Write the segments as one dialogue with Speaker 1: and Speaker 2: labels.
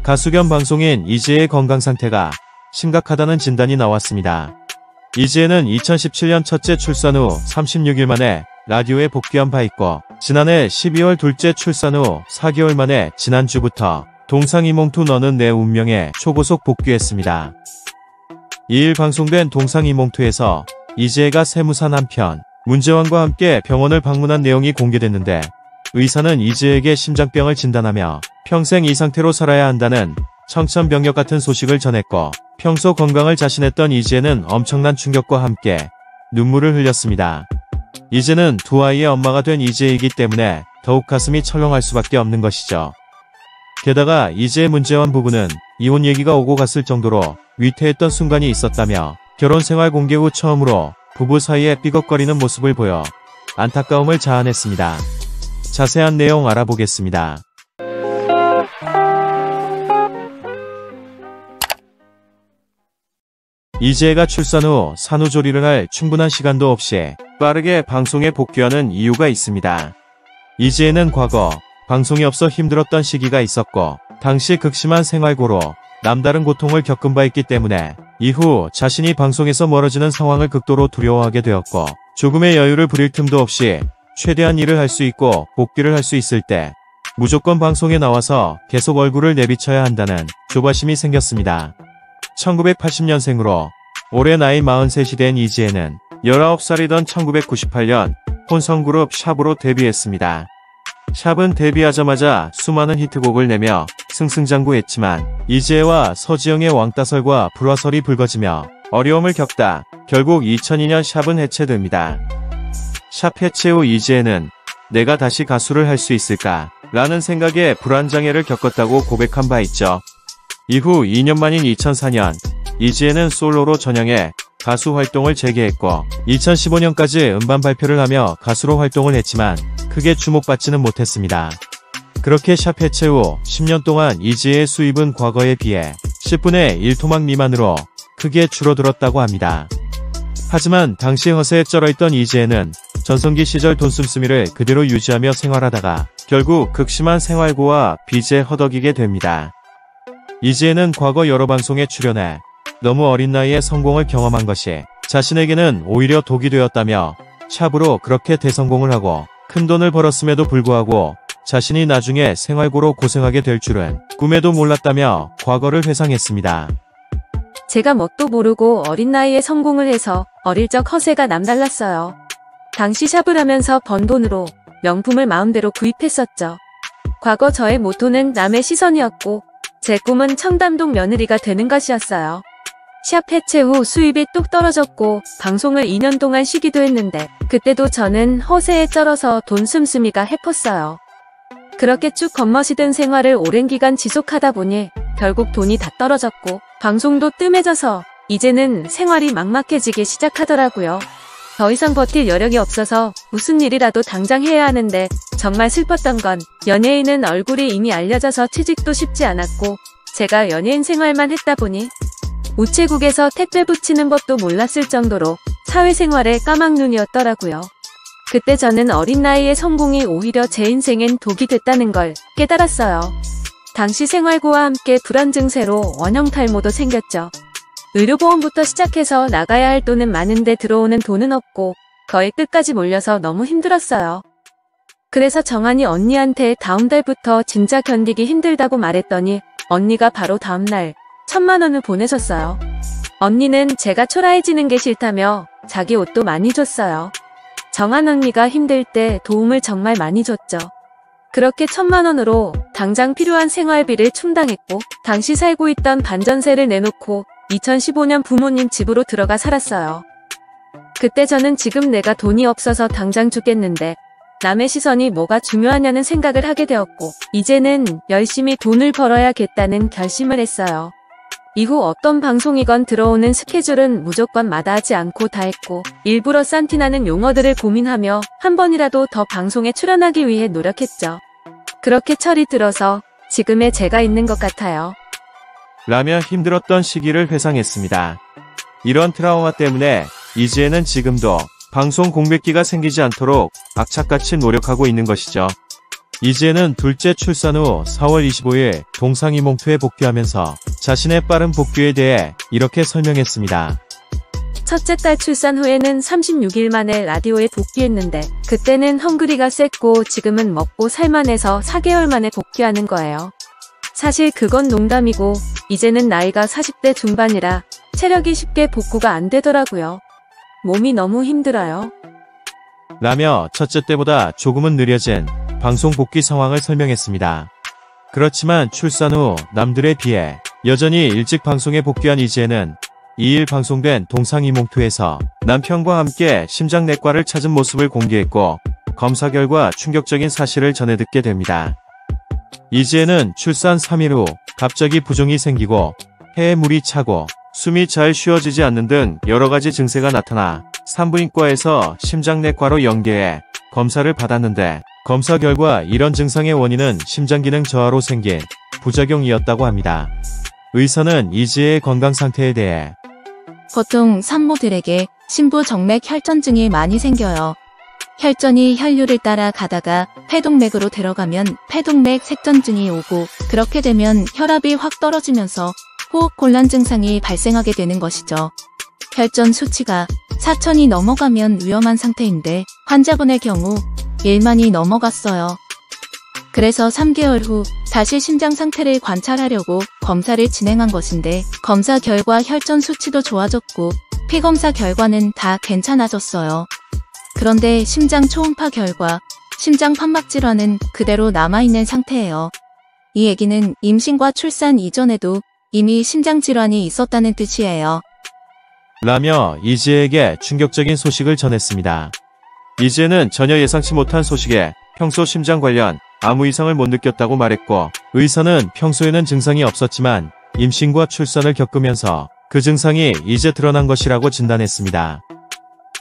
Speaker 1: 가수 겸 방송인 이지혜의 건강 상태가 심각하다는 진단이 나왔습니다. 이지혜는 2017년 첫째 출산 후 36일 만에 라디오에 복귀한 바 있고, 지난해 12월 둘째 출산 후 4개월 만에 지난주부터 동상이몽2 너는 내 운명에 초고속 복귀했습니다. 2일 방송된 동상이몽2에서 이지혜가 세무사 남편 문재환과 함께 병원을 방문한 내용이 공개됐는데, 의사는 이지혜에게 심장병을 진단하며 평생 이 상태로 살아야 한다는 청천벽력 같은 소식을 전했고, 평소 건강을 자신했던 이지혜는 엄청난 충격과 함께 눈물을 흘렸습니다. 이제는 두 아이의 엄마가 된 이지혜이기 때문에 더욱 가슴이 철렁할 수밖에 없는 것이죠. 게다가 이지혜 문재환 부부는 이혼 얘기가 오고 갔을 정도로 위태했던 순간이 있었다며, 결혼생활 공개 후 처음으로 부부 사이에 삐걱거리는 모습을 보여 안타까움을 자아냈습니다. 자세한 내용 알아보겠습니다. 이지혜가 출산 후 산후조리를 할 충분한 시간도 없이 빠르게 방송에 복귀하는 이유가 있습니다. 이지혜는 과거 방송이 없어 힘들었던 시기가 있었고, 당시 극심한 생활고로 남다른 고통을 겪은 바 있기 때문에 이후 자신이 방송에서 멀어지는 상황을 극도로 두려워하게 되었고, 조금의 여유를 부릴 틈도 없이 최대한 일을 할 수 있고 복귀를 할 수 있을 때 무조건 방송에 나와서 계속 얼굴을 내비쳐야 한다는 조바심이 생겼습니다. 1980년생으로 올해 나이 43이 된 이지혜는 19살이던 1998년 혼성그룹 샵으로 데뷔했습니다. 샵은 데뷔하자마자 수많은 히트곡을 내며 승승장구했지만, 이지혜와 서지영의 왕따설과 불화설이 불거지며 어려움을 겪다 결국 2002년 샵은 해체됩니다. 샵 해체 후 이지혜는 내가 다시 가수를 할 수 있을까? 라는 생각에 불안장애를 겪었다고 고백한 바 있죠. 이후 2년 만인 2004년 이지혜는 솔로로 전향해 가수 활동을 재개했고, 2015년까지 음반 발표를 하며 가수로 활동을 했지만 크게 주목받지는 못했습니다. 그렇게 샵 해체 후 10년 동안 이지혜의 수입은 과거에 비해 10분의 1토막 미만으로 크게 줄어들었다고 합니다. 하지만 당시 허세에 쩔어있던 이지혜는 전성기 시절 돈씀씀이를 그대로 유지하며 생활하다가 결국 극심한 생활고와 빚에 허덕이게 됩니다. 이지혜는 과거 여러 방송에 출연해 너무 어린 나이에 성공을 경험한 것이 자신에게는 오히려 독이 되었다며, 샵으로 그렇게 대성공을 하고 큰 돈을 벌었음에도 불구하고 자신이 나중에 생활고로 고생하게 될 줄은 꿈에도 몰랐다며 과거를 회상했습니다.
Speaker 2: 제가 뭣도 모르고 어린 나이에 성공을 해서 어릴 적 허세가 남달랐어요. 당시 샵을 하면서 번 돈으로 명품을 마음대로 구입했었죠. 과거 저의 모토는 남의 시선이었고, 제 꿈은 청담동 며느리가 되는 것이었어요. 샵 해체 후 수입이 뚝 떨어졌고 방송을 2년 동안 쉬기도 했는데, 그때도 저는 허세에 쩔어서 돈씀씀이가 해펐어요. 그렇게 쭉 겉멋이든 생활을 오랜 기간 지속하다 보니 결국 돈이 다 떨어졌고 방송도 뜸해져서 이제는 생활이 막막해지기 시작하더라고요. 더 이상 버틸 여력이 없어서 무슨 일이라도 당장 해야 하는데, 정말 슬펐던 건 연예인은 얼굴이 이미 알려져서 취직도 쉽지 않았고, 제가 연예인 생활만 했다 보니 우체국에서 택배 붙이는 법도 몰랐을 정도로 사회생활에 까막눈이었더라고요. 그때 저는 어린 나이에 성공이 오히려 제 인생엔 독이 됐다는 걸 깨달았어요. 당시 생활고와 함께 불안 증세로 원형 탈모도 생겼죠. 의료보험부터 시작해서 나가야 할 돈은 많은데 들어오는 돈은 없고 거의 끝까지 몰려서 너무 힘들었어요. 그래서 정한이 언니한테 다음 달부터 진짜 견디기 힘들다고 말했더니 언니가 바로 다음날 1000만 원을 보내줬어요. 언니는 제가 초라해지는 게 싫다며 자기 옷도 많이 줬어요. 정한 언니가 힘들 때 도움을 정말 많이 줬죠. 그렇게 1000만 원으로 당장 필요한 생활비를 충당했고, 당시 살고 있던 반전세를 내놓고 2015년 부모님 집으로 들어가 살았어요. 그때 저는 지금 내가 돈이 없어서 당장 죽겠는데 남의 시선이 뭐가 중요하냐는 생각을 하게 되었고, 이제는 열심히 돈을 벌어야겠다는 결심을 했어요. 이후 어떤 방송이건 들어오는 스케줄은 무조건 마다하지 않고 다 했고, 일부러 싼 티나는 용어들을 고민하며 한 번이라도 더 방송에 출연하기 위해 노력했죠. 그렇게 철이 들어서 지금의 제가 있는 것 같아요.
Speaker 1: 라며 힘들었던 시기를 회상했습니다. 이런 트라우마 때문에 이지혜는 지금도 방송 공백기가 생기지 않도록 악착같이 노력하고 있는 것이죠. 이지혜는 둘째 출산 후 4월 25일 동상이몽투에 복귀하면서 자신의 빠른 복귀에 대해 이렇게 설명했습니다.
Speaker 2: 첫째 딸 출산 후에는 36일 만에 라디오에 복귀했는데 그때는 헝그리가 셌고 지금은 먹고 살만해서 4개월 만에 복귀하는 거예요. 사실 그건 농담이고 이제는 나이가 40대 중반이라 체력이 쉽게 복구가 안 되더라고요. 몸이 너무 힘들어요.
Speaker 1: 라며 첫째 때보다 조금은 느려진 방송 복귀 상황을 설명했습니다. 그렇지만 출산 후 남들에 비해 여전히 일찍 방송에 복귀한 이지혜는 2일 방송된 동상이몽투에서 남편과 함께 심장내과를 찾은 모습을 공개했고 검사 결과 충격적인 사실을 전해 듣게 됩니다. 이지혜는 출산 3일 후 갑자기 부종이 생기고 폐에 물이 차고 숨이 잘 쉬어지지 않는 등 여러가지 증세가 나타나 산부인과에서 심장내과로 연계해 검사를 받았는데 검사 결과 이런 증상의 원인은 심장기능 저하로 생긴 부작용이었다고 합니다. 의사는 이지혜의 건강 상태에 대해
Speaker 3: 보통 산모들에게 심부정맥 혈전증이 많이 생겨요. 혈전이 혈류를 따라 가다가 폐동맥으로 들어가면 폐동맥 색전증이 오고 그렇게 되면 혈압이 확 떨어지면서 호흡곤란 증상이 발생하게 되는 것이죠. 혈전 수치가 4,000이 넘어가면 위험한 상태인데 환자분의 경우 1만이 넘어갔어요. 그래서 3개월 후 다시 심장 상태를 관찰하려고 검사를 진행한 것인데 검사 결과 혈전 수치도 좋아졌고 피검사 결과는 다 괜찮아졌어요. 그런데 심장 초음파 결과 심장 판막 질환은 그대로 남아있는 상태예요. 이 얘기는 임신과 출산 이전에도 이미 심장 질환이 있었다는 뜻이에요.
Speaker 1: 라며 이지혜에게 충격적인 소식을 전했습니다. 이지혜는 전혀 예상치 못한 소식에 평소 심장 관련 아무 이상을 못 느꼈다고 말했고 의사는 평소에는 증상이 없었지만 임신과 출산을 겪으면서 그 증상이 이제 드러난 것이라고 진단했습니다.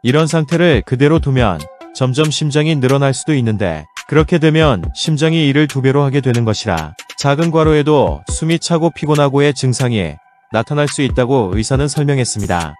Speaker 1: 이런 상태를 그대로 두면 점점 심장이 늘어날 수도 있는데 그렇게 되면 심장이 일을 2배로 하게 되는 것이라 작은 과로에도 숨이 차고 피곤하고의 증상이 나타날 수 있다고 의사는 설명했습니다.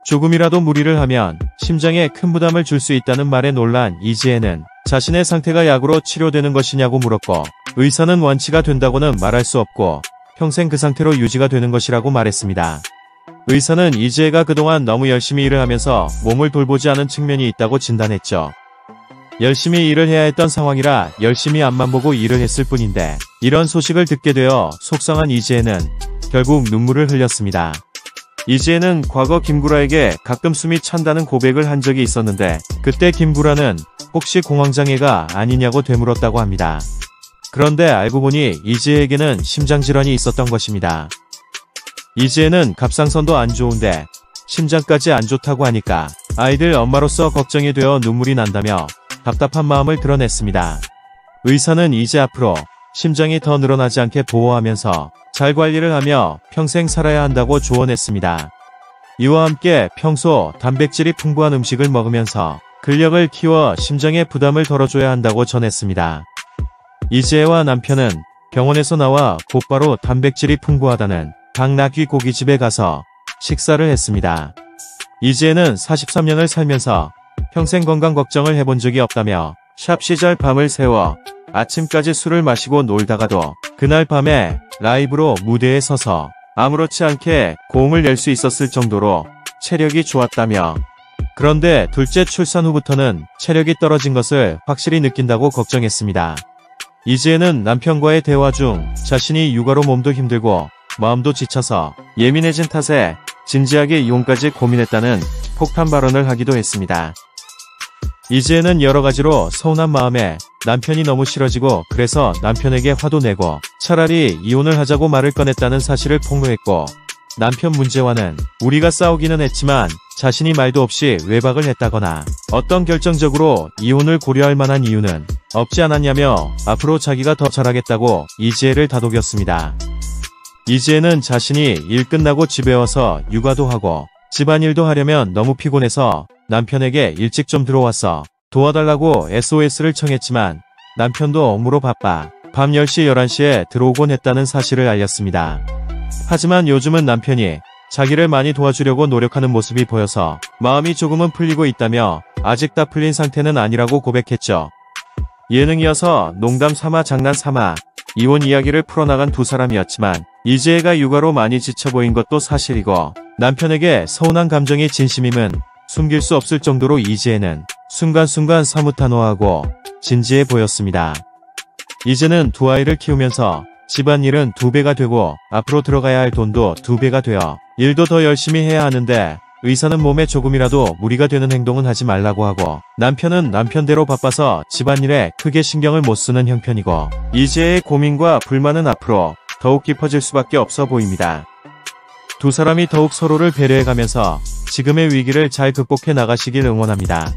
Speaker 1: 조금이라도 무리를 하면 심장에 큰 부담을 줄 수 있다는 말에 놀란 이지혜는 자신의 상태가 약으로 치료되는 것이냐고 물었고 의사는 완치가 된다고는 말할 수 없고 평생 그 상태로 유지가 되는 것이라고 말했습니다. 의사는 이지혜가 그동안 너무 열심히 일을 하면서 몸을 돌보지 않은 측면이 있다고 진단했죠. 열심히 일을 해야 했던 상황이라 열심히 앞만 보고 일을 했을 뿐인데 이런 소식을 듣게 되어 속상한 이지혜는 결국 눈물을 흘렸습니다. 이지혜는 과거 김구라에게 가끔 숨이 찬다는 고백을 한 적이 있었는데 그때 김구라는 혹시 공황장애가 아니냐고 되물었다고 합니다. 그런데 알고 보니 이지혜에게는 심장질환이 있었던 것입니다. 이지혜는 갑상선도 안 좋은데 심장까지 안 좋다고 하니까 아이들 엄마로서 걱정이 되어 눈물이 난다며 답답한 마음을 드러냈습니다. 의사는 이제 앞으로 심장이 더 늘어나지 않게 보호하면서 잘 관리를 하며 평생 살아야 한다고 조언했습니다. 이와 함께 평소 단백질이 풍부한 음식을 먹으면서 근력을 키워 심장의 부담을 덜어줘야 한다고 전했습니다. 이지혜와 남편은 병원에서 나와 곧바로 단백질이 풍부하다는 당나귀 고깃집에 가서 식사를 했습니다. 이지혜는 43년을 살면서 평생 건강 걱정을 해본 적이 없다며 샵 시절 밤을 새워 아침까지 술을 마시고 놀다가도 그날 밤에 라이브로 무대에 서서 아무렇지 않게 고음을 낼 수 있었을 정도로 체력이 좋았다며 그런데 둘째 출산 후부터는 체력이 떨어진 것을 확실히 느낀다고 걱정했습니다. 이지혜는 남편과의 대화 중 자신이 육아로 몸도 힘들고 마음도 지쳐서 예민해진 탓에 진지하게 이혼까지 고민했다는 폭탄 발언을 하기도 했습니다. 이지혜는 여러가지로 서운한 마음에 남편이 너무 싫어지고 그래서 남편에게 화도 내고 차라리 이혼을 하자고 말을 꺼냈다는 사실을 폭로했고 남편 문재환은 우리가 싸우기는 했지만 자신이 말도 없이 외박을 했다거나 어떤 결정적으로 이혼을 고려할 만한 이유는 없지 않았냐며 앞으로 자기가 더 잘하겠다고 이지혜를 다독였습니다. 이지혜는 자신이 일 끝나고 집에 와서 육아도 하고 집안일도 하려면 너무 피곤해서 남편에게 일찍 좀 들어와서 도와달라고 SOS를 청했지만 남편도 업무로 바빠 밤 10시 11시에 들어오곤 했다는 사실을 알렸습니다. 하지만 요즘은 남편이 자기를 많이 도와주려고 노력하는 모습이 보여서 마음이 조금은 풀리고 있다며 아직 다 풀린 상태는 아니라고 고백했죠. 예능이어서 농담 삼아 장난 삼아 이혼 이야기를 풀어나간 두 사람이었지만 이재혜가 육아로 많이 지쳐 보인 것도 사실이고 남편에게 서운한 감정이 진심임은 숨길 수 없을 정도로 이재혜는 순간순간 사뭇 단호하고 진지해 보였습니다. 이제는 두 아이를 키우면서 집안일은 2배가 되고 앞으로 들어가야 할 돈도 2배가 되어 일도 더 열심히 해야 하는데 의사는 몸에 조금이라도 무리가 되는 행동은 하지 말라고 하고 남편은 남편대로 바빠서 집안일에 크게 신경을 못 쓰는 형편이고 이재혜의 고민과 불만은 앞으로 더욱 깊어질 수밖에 없어 보입니다. 두 사람이 더욱 서로를 배려해가면서 지금의 위기를 잘 극복해 나가시길 응원합니다.